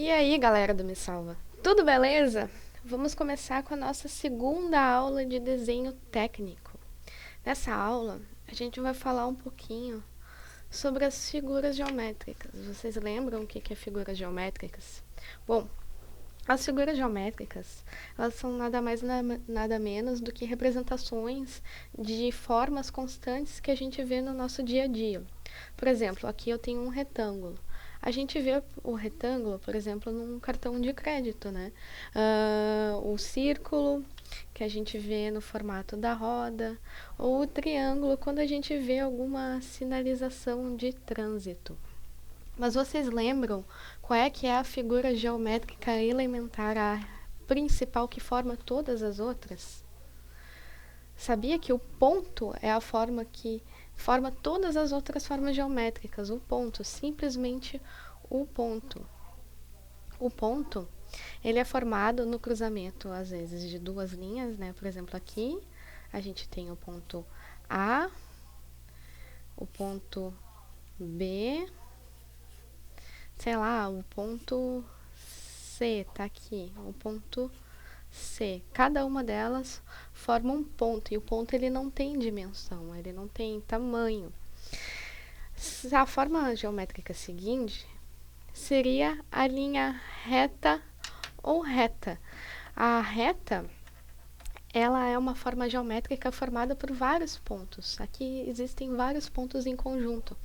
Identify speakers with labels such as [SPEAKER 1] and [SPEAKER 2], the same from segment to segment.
[SPEAKER 1] E aí, galera do Me Salva? Tudo beleza? Vamos começar com a nossa segunda aula de desenho técnico. Nessa aula, a gente vai falar um pouquinho sobre as figuras geométricas. Vocês lembram o que é figuras geométricas? Bom, as figuras geométricas, elas são nada mais nada menos do que representações de formas constantes que a gente vê no nosso dia a dia. Por exemplo, aqui eu tenho um retângulo. A gente vê o retângulo, por exemplo, num cartão de crédito, né? O círculo, que a gente vê no formato da roda, ou o triângulo, quando a gente vê alguma sinalização de trânsito. Mas vocês lembram qual é que é a figura geométrica elementar, a principal que forma todas as outras? Sabia que o ponto é a forma que forma todas as outras formas geométricas? O ponto, simplesmente o ponto. O ponto, ele é formado no cruzamento, às vezes, de duas linhas, né? Por exemplo, aqui a gente tem o ponto A, o ponto B, sei lá, o ponto C tá aqui, o ponto C. Cada uma delas forma um ponto, e o ponto ele não tem dimensão, ele não tem tamanho. A forma geométrica seguinte seria a linha reta ou reta. A reta, ela é uma forma geométrica formada por vários pontos. Aqui existem vários pontos em conjunto.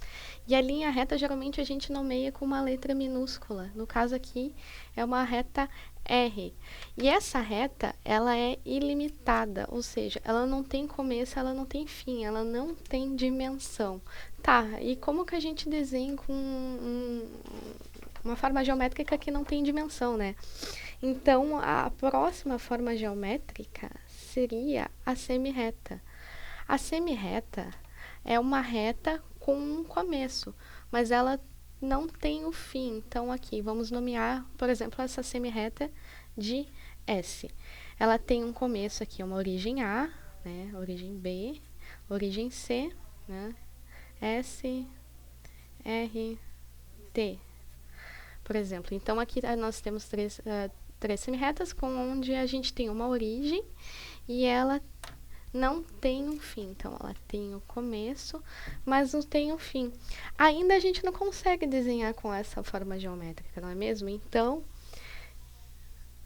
[SPEAKER 1] E a linha reta, geralmente, a gente nomeia com uma letra minúscula. No caso aqui, é uma reta R. E essa reta, ela é ilimitada, ou seja, ela não tem começo, ela não tem fim, ela não tem dimensão. Tá, e como que a gente desenha com uma forma geométrica que não tem dimensão, né? Então, a próxima forma geométrica seria a semirreta. A semirreta é uma reta com um começo, mas ela não tem o fim. Então, aqui, vamos nomear, por exemplo, essa semirreta de S. Ela tem um começo aqui, uma origem A, né? Origem B, origem C, né? S, R, T, por exemplo. Então, aqui nós temos três semirretas onde a gente tem uma origem e ela não tem um fim. Então, ela tem o começo, mas não tem um fim. Ainda a gente não consegue desenhar com essa forma geométrica, não é mesmo? Então,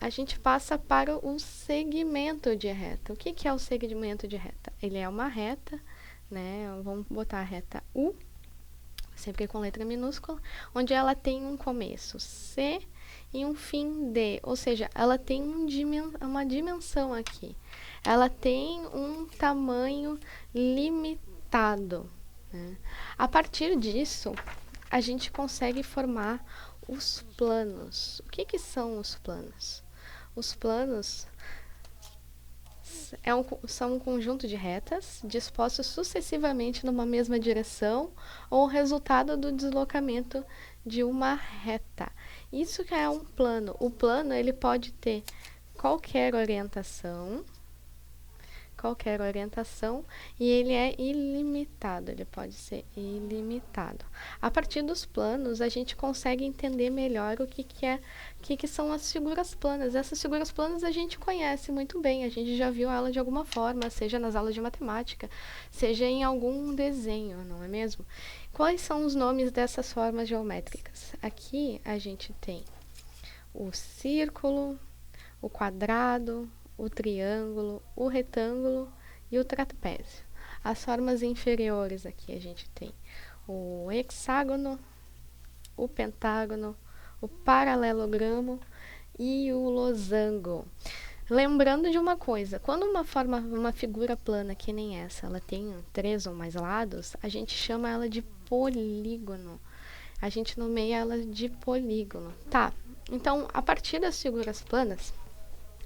[SPEAKER 1] a gente passa para o segmento de reta. O que é o segmento de reta? Ele é uma reta, né? Vamos botar a reta U, sempre com letra minúscula, onde ela tem um começo C e um fim D, ou seja, ela tem uma dimensão aqui. Ela tem um tamanho limitado, né? A partir disso, a gente consegue formar os planos. O que são os planos? Os planos são um conjunto de retas dispostos sucessivamente numa mesma direção ou resultado do deslocamento de uma reta. Isso que é um plano. O plano ele pode ter qualquer orientação e ele é ilimitado, ele pode ser ilimitado. A partir dos planos, a gente consegue entender melhor o que são as figuras planas. Essas figuras planas a gente conhece muito bem, a gente já viu ela de alguma forma, seja nas aulas de matemática, seja em algum desenho, não é mesmo? Quais são os nomes dessas formas geométricas? Aqui a gente tem o círculo, o quadrado, o triângulo, o retângulo e o trapézio. As formas inferiores aqui a gente tem o hexágono, o pentágono, o paralelogramo e o losango. Lembrando de uma coisa, quando uma figura plana que nem essa, ela tem 3 ou mais lados, a gente chama ela de polígono. A gente nomeia ela de polígono. Tá, então a partir das figuras planas,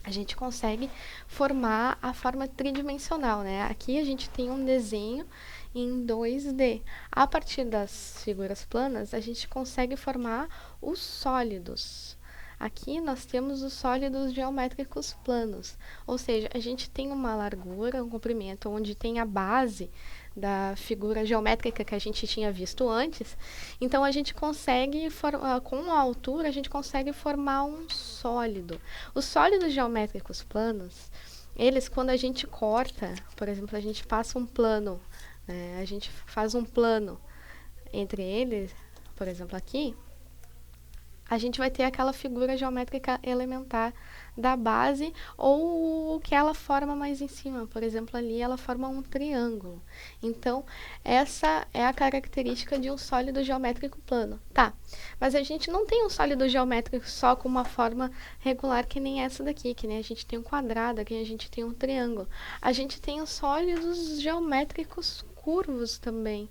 [SPEAKER 1] a gente consegue formar a forma tridimensional, né? Aqui a gente tem um desenho em 2D. A partir das figuras planas, a gente consegue formar os sólidos. Aqui nós temos os sólidos geométricos planos, ou seja, a gente tem uma largura, um comprimento, onde tem a base da figura geométrica que a gente tinha visto antes. Então, a gente consegue, com a altura, a gente consegue formar um sólido. Os sólidos geométricos planos, eles, quando a gente corta, por exemplo, a gente passa um plano, a gente faz um plano entre eles, por exemplo, aqui, a gente vai ter aquela figura geométrica elementar da base ou que ela forma mais em cima. Por exemplo, ali ela forma um triângulo. Então, essa é a característica de um sólido geométrico plano. Tá, mas a gente não tem um sólido geométrico só com uma forma regular que nem essa daqui, que nem a gente tem um quadrado, aqui a gente tem um triângulo. A gente tem os sólidos geométricos curvos também.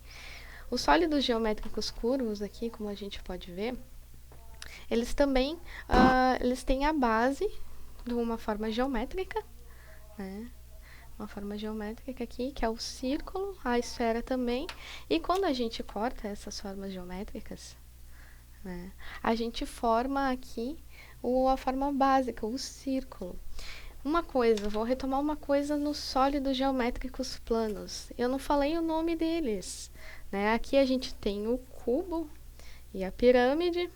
[SPEAKER 1] Os sólidos geométricos curvos aqui, como a gente pode ver, eles também eles têm a base de uma forma geométrica, né? Uma forma geométrica aqui, que é o círculo, a esfera também. E quando a gente corta essas formas geométricas, né, a gente forma aqui a forma básica, o círculo. Uma coisa, vou retomar uma coisa nos sólidos geométricos planos. Eu não falei o nome deles, né? Aqui a gente tem o cubo e a pirâmide.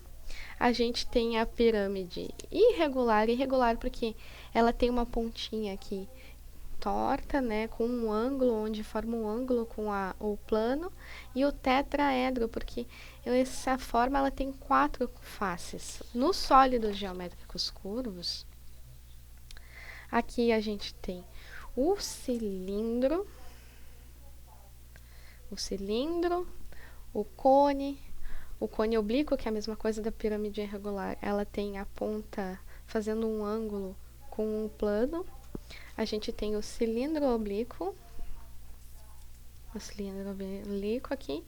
[SPEAKER 1] A gente tem a pirâmide irregular porque ela tem uma pontinha aqui torta, né, com um ângulo, onde forma um ângulo com o plano, e o tetraedro, porque essa forma ela tem 4 faces. Nos sólidos geométricos curvos, aqui a gente tem o cilindro, o cone oblíquo, que é a mesma coisa da pirâmide irregular. Ela tem a ponta fazendo um ângulo com um plano. A gente tem o cilindro oblíquo aqui,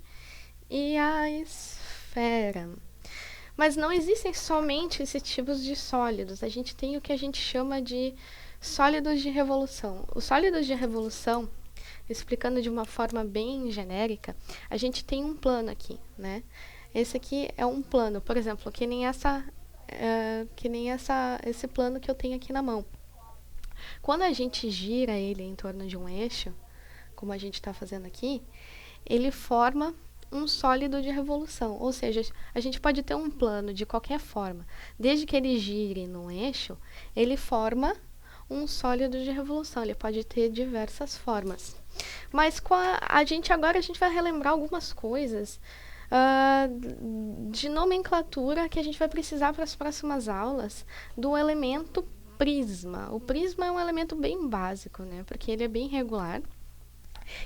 [SPEAKER 1] e a esfera. Mas não existem somente esses tipos de sólidos. A gente tem o que a gente chama de sólidos de revolução. Os sólidos de revolução, explicando de uma forma bem genérica, a gente tem um plano aqui, né? Esse aqui é um plano, por exemplo, que nem esse plano que eu tenho aqui na mão. Quando a gente gira ele em torno de um eixo, como a gente está fazendo aqui, ele forma um sólido de revolução. Ou seja, a gente pode ter um plano de qualquer forma. Desde que ele gire num eixo, ele forma um sólido de revolução. Ele pode ter diversas formas. Mas a gente vai relembrar algumas coisas de nomenclatura que a gente vai precisar para as próximas aulas do elemento prisma. O prisma é um elemento bem básico, né? Porque ele é bem regular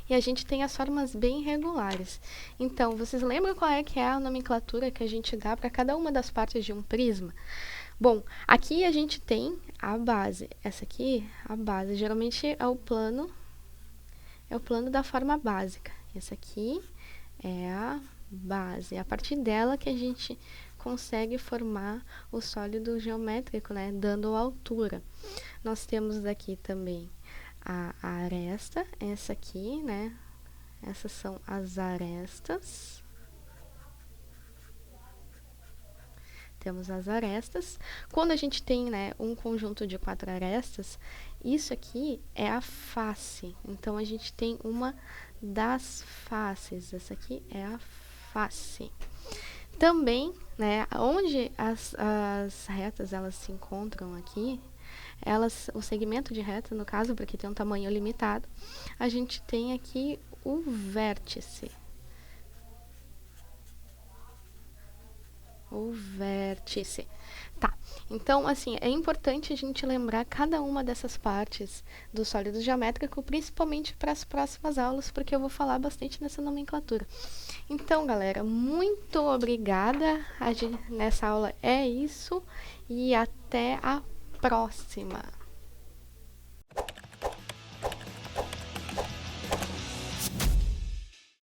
[SPEAKER 1] e a gente tem as formas bem regulares. Então, vocês lembram qual é que é a nomenclatura que a gente dá para cada uma das partes de um prisma? Bom, aqui a gente tem a base. Essa aqui, a base, geralmente é o plano da forma básica. Essa aqui é a base. É a partir dela que a gente consegue formar o sólido geométrico, né, dando altura. Nós temos aqui também a aresta, essa aqui, né, essas são as arestas. Temos as arestas. Quando a gente tem, né, um conjunto de 4 arestas, isso aqui é a face. Então, a gente tem uma das faces. Essa aqui é a face. Também, né, onde as retas elas se encontram aqui, o segmento de reta, no caso, porque tem um tamanho limitado, a gente tem aqui o vértice. O vértice. Tá, então, assim, é importante a gente lembrar cada uma dessas partes do sólido geométrico, principalmente para as próximas aulas, porque eu vou falar bastante nessa nomenclatura. Então, galera, muito obrigada. Nessa aula é isso e até a próxima.